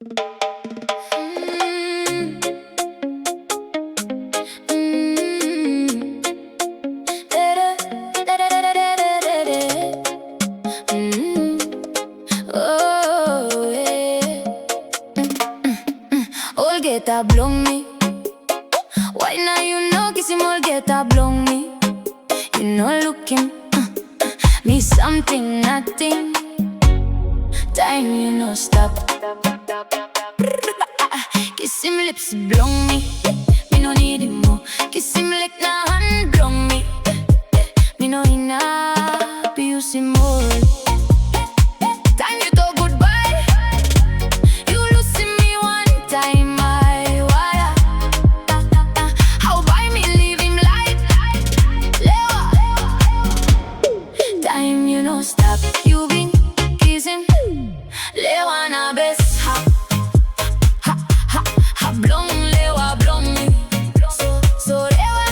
Mm, mm, da-da-da-da-da-da-da-da-da. Mm, oh, yeah. Olgeta Blong Mi. Why now you know kiss him Olgeta Blong Mi. You know looking me something, nothing. Time you know stop. Kiss him lips, blong me. Me no need him more. Kiss him lick na hand, blong me. Me no enough, use him more. Time you talk goodbye. You losing me one time, I wada. How by me leave him like Lewa. Time you know stop. You been kissing Lewa na best. Blong Lewa, blong me. So Lewa,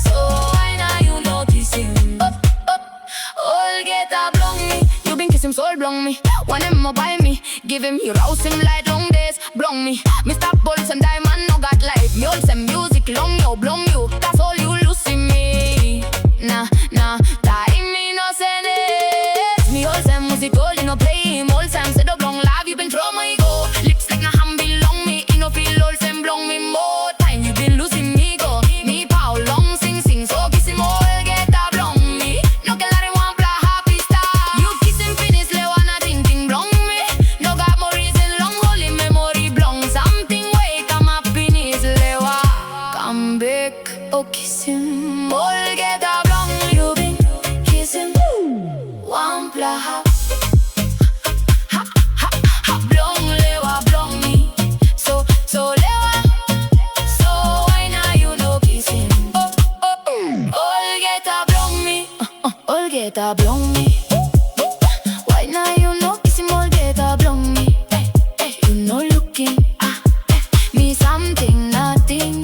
so why now you know kissing? Olgeta Blong Mi. You been kissing soul blong me. Want him buy me, give him, you rouse him like long days. Blong me, Mr. Bolts and Diamond no got life. Me also music long yo, blong you. That's all you losing me. Nah, time me no send it. Me also music all you no play him. All time say the blong live, you been throw my go. Lips like na ham belong me. You no feel all same blong me more. Time you been losing me go. Me pow long sing so kiss him Olgeta Blong Mi. No que la one bla happy star. You kiss him finish le wanna ting blong me. No got more reason long holy memory blong. Something way come up in his lewa. Come back, oh kiss him Olgeta Blong Mi. You been kiss him one bla ha. Blong lewa blong me. So lewa. So why now you know kiss him? Olgeta Blong Mi. Olgeta Blong Mi. Why now you know kiss him Olgeta Blong Mi. You know looking me something, nothing.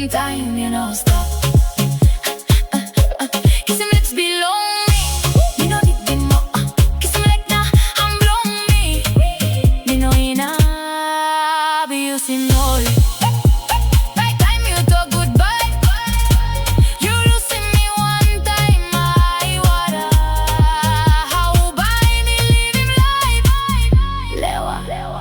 Time you know stop. Kiss him lips belong me. Me no need him more. Kiss him like na I'm blong me. Me no enough, use him all. By time you talk goodbye, you losing me one time, I wada. How by me leave him like Lewa.